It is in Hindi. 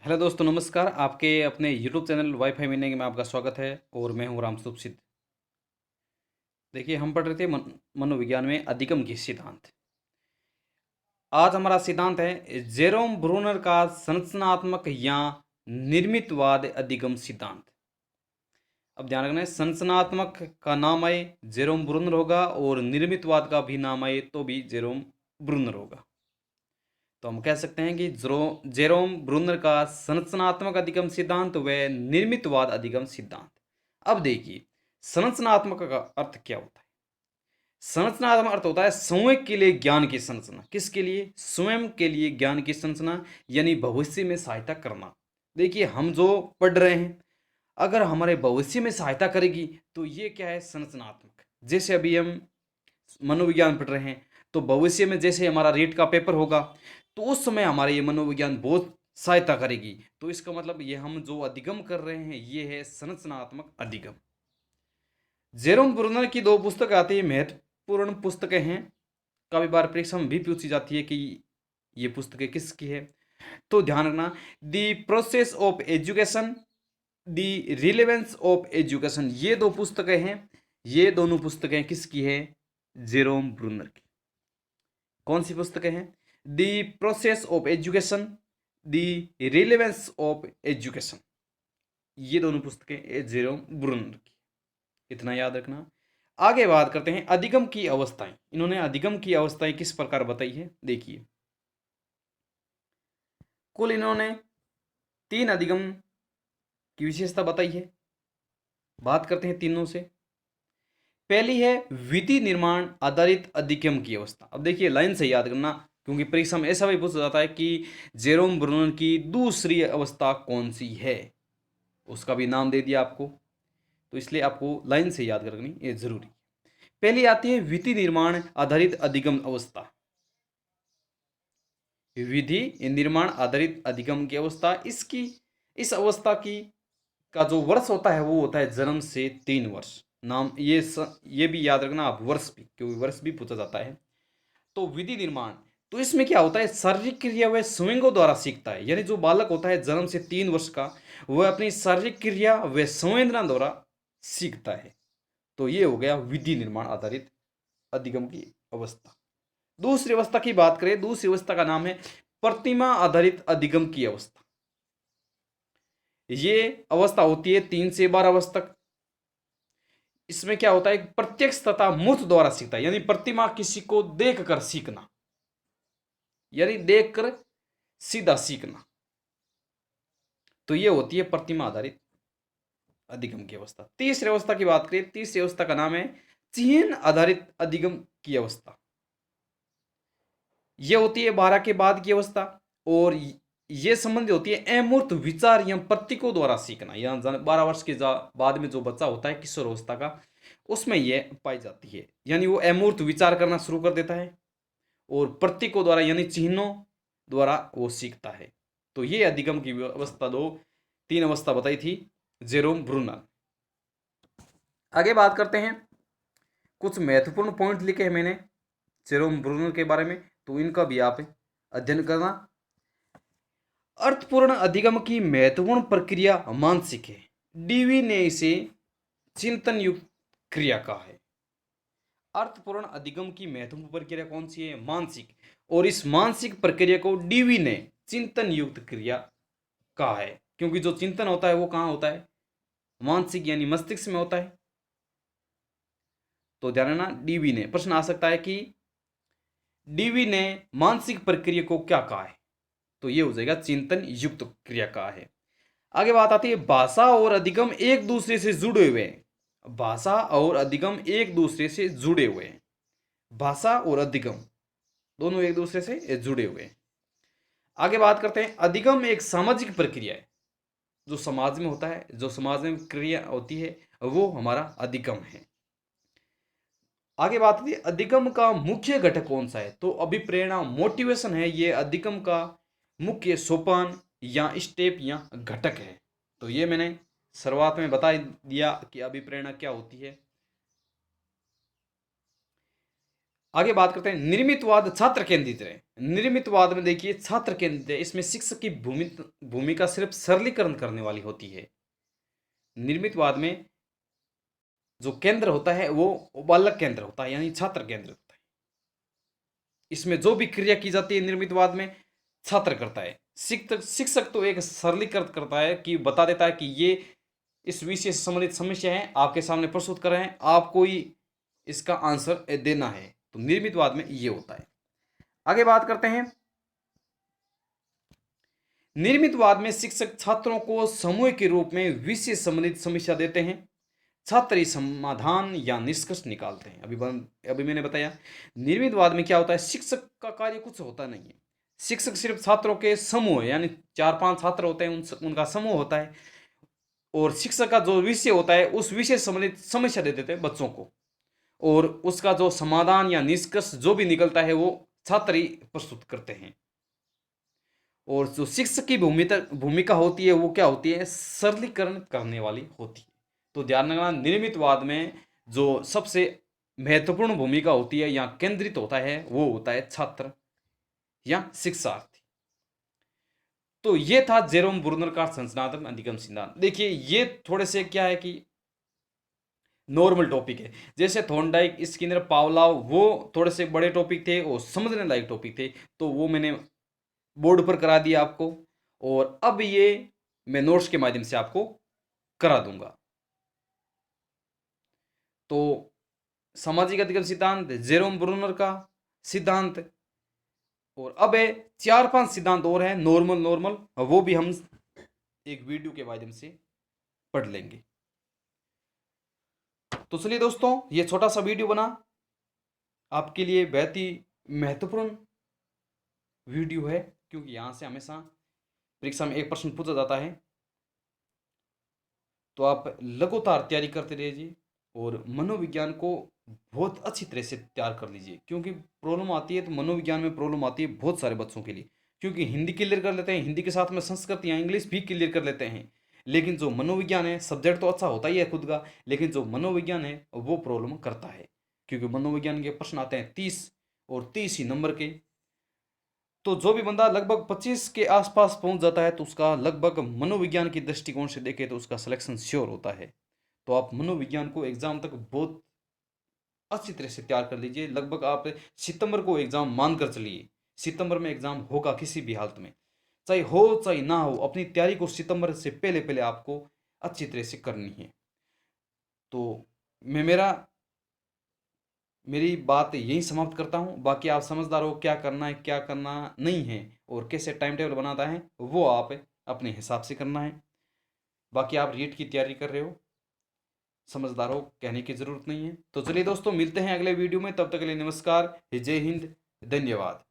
हेलो दोस्तों, नमस्कार। आपके अपने यूट्यूब चैनल वाईफाई मीनिंग में आपका स्वागत है और मैं हूं रामस्वरूप सिद्ध। देखिए, हम पढ़ रहे थे मनोविज्ञान में अधिगम के सिद्धांत। आज हमारा सिद्धांत है जेरोम ब्रूनर का संरचनात्मक या निर्मितवाद अधिगम सिद्धांत। अब ध्यान रखना है, संरचनात्मक का नाम आए जेरोम ब्रूनर होगा और निर्मितवाद का भी नाम आए तो भी जेरोम ब्रूनर होगा। तो हम कह सकते हैं कि जेरोम ब्रूनर का संरचनात्मक अधिगम सिद्धांत व निर्मितवाद अधिगम सिद्धांत। अब देखिए, संरचनात्मक का अर्थ क्या होता है। संरचनात्मक अर्थ होता है स्वयं के लिए ज्ञान की संरचना। किसके लिए? स्वयं के लिए ज्ञान की संरचना, यानी भविष्य में सहायता करना। देखिए, हम जो पढ़ रहे हैं, अगर हमारे भविष्य में सहायता करेगी तो ये क्या है? संरचनात्मक। जैसे अभी हम मनोविज्ञान पढ़ रहे हैं, तो भविष्य में जैसे हमारा रीट का पेपर होगा, तो उस समय हमारे ये मनोविज्ञान बहुत सहायता करेगी। तो इसका मतलब ये हम जो अधिगम कर रहे हैं ये है संरचनात्मक अधिगम। जेरोम ब्रूनर की दो पुस्तक आती है, महत्वपूर्ण पुस्तकें हैं। काफी बार परीक्षा में भी पूछी जाती है कि ये पुस्तकें किसकी है। तो ध्यान रखना, the process of education, the relevance of education, ये दो पुस्तकें हैं। ये दोनों पुस्तकें किसकी है? जेरोम ब्रूनर की। कौन सी पुस्तकें हैं? The process of education, the relevance of education, ये दोनों पुस्तकें जेरोम ब्रूनर की। इतना याद रखना। आगे बात करते हैं अधिगम की अवस्थाएं। इन्होंने अधिगम की अवस्थाएं किस प्रकार बताई है, देखिए। कुल इन्होंने 3 अधिगम की विशेषता बताई है। बात करते हैं तीनों से। पहली है विधि निर्माण आधारित अधिगम की अवस्था। अब देखिए, लाइन से याद करना, क्योंकि परीक्षा में ऐसा भी पूछा जाता है कि जेरोम ब्रूनर की दूसरी अवस्था कौन सी है, उसका भी नाम दे दिया आपको, तो इसलिए आपको लाइन से याद करनी ये जरूरी। पहली आती है विधि निर्माण आधारित अधिगम अवस्था। विधि निर्माण आधारित अधिगम की अवस्था, इसकी इस अवस्था की का जो वर्ष होता है वो होता है जन्म से 3 वर्ष। नाम ये भी याद रखना आप, वर्ष भी, क्योंकि वर्ष भी पूछा जाता है। तो विधि निर्माण, तो इसमें क्या होता है? शारीरिक क्रिया वह स्वयं द्वारा सीखता है। यानी जो बालक होता है जन्म से 3 वर्ष का, वह अपनी शारीरिक क्रिया व संवेदना द्वारा सीखता है। तो ये हो गया विधि निर्माण आधारित अधिगम की अवस्था। दूसरी अवस्था की बात करें, दूसरी अवस्था का नाम है प्रतिमा आधारित अधिगम की अवस्था। ये अवस्था होती है 3 से 12 वर्ष तक। इसमें क्या होता है? प्रत्यक्ष तथा मूर्त द्वारा सीखता है, यानी प्रतिमा किसी को देखकर सीखना, यानी देखकर सीधा सीखना। तो ये होती है प्रतिमा आधारित अधिगम की अवस्था। तीसरी अवस्था की बात करें, तीसरी अवस्था का नाम है चिन्ह आधारित अधिगम की अवस्था। यह होती है 12 के बाद की अवस्था, और ये संबंधित होती है अमूर्त विचार या प्रतीकों द्वारा सीखना। यहाँ 12 वर्ष के बाद में जो बच्चा होता है किशोर अवस्था का, उसमें यह पाई जाती है। यानी वो अमूर्त विचार करना शुरू कर देता है और प्रतीकों द्वारा यानी चिन्हों द्वारा वो सीखता है। तो ये अधिगम की अवस्था 3 अवस्था बताई थी जेरोम ब्रूनर। आगे बात करते हैं, कुछ महत्वपूर्ण पॉइंट लिखे हैं मैंने जेरोम ब्रूनर के बारे में, तो इनका भी आप अध्ययन करना। अर्थपूर्ण अधिगम की महत्वपूर्ण प्रक्रिया मानसिक है। डीवी ने इसे चिंतन युक्त क्रिया कहा है। अर्थपूर्ण अधिगम की महत्वपूर्ण प्रक्रिया कौन सी है? मानसिक। और इस मानसिक प्रक्रिया को डीवी ने चिंतन युक्त क्रिया कहा है, क्योंकि जो चिंतन होता है वो कहाँ होता है? मानसिक यानी मस्तिष्क में होता है। तो ध्यान रखना, डीवी ने, प्रश्न आ सकता है कि डीवी ने मानसिक प्रक्रिया को क्या कहा है, तो ये हो जाएगा चिंतन युक्त क्रिया कहा है। आगे बात आती है भाषा और अधिगम एक दूसरे से जुड़े हुए हैं। भाषा और अधिगम एक दूसरे से जुड़े हुए हैं। भाषा और अधिगम दोनों एक दूसरे से जुड़े हुए हैं। आगे बात करते हैं, अधिगम एक सामाजिक प्रक्रिया है। जो समाज में होता है, जो समाज में क्रिया होती है, वो हमारा अधिगम है। आगे बात आती है अधिगम का मुख्य घटक कौन सा है, तो अभिप्रेरणा, मोटिवेशन है, ये अधिगम का मुख्य सोपान या स्टेप या घटक है। तो ये मैंने शुरुआत में बता दिया कि अभिप्रेरणा क्या होती है। आगे बात करते हैं निर्मितवाद छात्र केंद्रित है। निर्मितवाद में देखिए छात्र केंद्रित है, इसमें शिक्षक की भूमिका सिर्फ सरलीकरण करने वाली होती है। निर्मितवाद में जो केंद्र होता है वो बालक केंद्र होता है, यानी छात्र केंद्र होता है। इसमें जो भी क्रिया की जाती है निर्मितवाद में छात्र करता है। शिक्षक तो एक सरलीकृत करता है कि बता देता है कि ये इस विषय से संबंधित समस्या है, आपके सामने प्रस्तुत कर रहे हैं, आपको ही इसका आंसर देना है। तो निर्मितवाद में ये होता है। आगे बात करते हैं, निर्मितवाद में शिक्षक छात्रों को समूह के रूप में विषय संबंधित समस्या देते हैं, छात्र समाधान या निष्कर्ष निकालते हैं। अभी मैंने बताया निर्मितवाद में क्या होता है, शिक्षक का कार्य कुछ होता नहीं है। शिक्षक सिर्फ छात्रों के समूह, यानी 4-5 छात्र होते हैं, उनका समूह होता है, और शिक्षक का जो विषय होता है उस विषय संबंधित समस्या दे देते हैं बच्चों को, और उसका जो समाधान या निष्कर्ष जो भी निकलता है वो छात्र ही प्रस्तुत करते हैं। और जो शिक्षक की भूमिका होती है वो क्या होती है, सरलीकरण करने वाली होती है। तो ध्यान रखना, निर्मितवाद में जो सबसे महत्वपूर्ण भूमिका होती है या केंद्रित होता है वो होता है छात्र या शिक्षार्थी। तो ये था जेरोम ब्रूनर का संरचनात्मक अधिगम सिद्धांत। देखिए ये थोड़े से क्या है कि नॉर्मल टॉपिक है, जैसे थॉर्नडाइक, स्किनर, पावलाव, वो थोड़े से बड़े टॉपिक थे और समझने लायक टॉपिक थे, तो वो मैंने बोर्ड पर करा दिया आपको, और अब ये मैं नोट्स के माध्यम से आपको करा दूंगा। तो सामाजिक अधिगम सिद्धांत जेरोम ब्रूनर का सिद्धांत, और अब है 4-5 सिद्धांत और हैं नॉर्मल, वो भी हम एक वीडियो के माध्यम से पढ़ लेंगे। तो चलिए दोस्तों, ये छोटा सा वीडियो बना आपके लिए, बहुत ही महत्वपूर्ण वीडियो है, क्योंकि यहाँ से हमेशा परीक्षा में एक प्रश्न पूछा जाता है। तो आप लगातार तैयारी करते रहिए और मनोविज्ञान को बहुत अच्छी तरह से तैयार कर लीजिए, क्योंकि प्रॉब्लम आती है तो मनोविज्ञान में प्रॉब्लम आती है बहुत सारे बच्चों के लिए, क्योंकि हिंदी क्लियर कर लेते हैं, हिंदी के साथ में संस्कृत या इंग्लिश भी क्लियर कर लेते हैं, लेकिन जो मनोविज्ञान है, सब्जेक्ट तो अच्छा होता ही है खुद का, लेकिन जो मनोविज्ञान है वो प्रॉब्लम करता है, क्योंकि मनोविज्ञान के प्रश्न आते हैं 30 और 30 ही नंबर के। तो जो भी बंदा लगभग 25 के आसपास पहुंच जाता है तो उसका लगभग मनोविज्ञान की दृष्टिकोण से देखें तो उसका सिलेक्शन श्योर होता है। तो आप मनोविज्ञान को एग्जाम तक बहुत अच्छी तरह से तैयार कर लीजिए। लगभग आप सितंबर को एग्जाम मान कर चलिए, सितंबर में एग्जाम होगा किसी भी हालत में, चाहे हो चाहे ना हो, अपनी तैयारी को सितंबर से पहले पहले आपको अच्छी तरह से करनी है। तो मैं मेरी बात यहीं समाप्त करता हूँ। बाकी आप समझदार हो, क्या करना है क्या करना नहीं है और कैसे टाइम टेबल बनाता है वो आप अपने हिसाब से करना है। बाकी आप रीट की तैयारी कर रहे हो, समझदार हो, कहने की ज़रूरत नहीं है। तो चलिए दोस्तों, मिलते हैं अगले वीडियो में, तब तक के लिए नमस्कार, जय हिंद, धन्यवाद।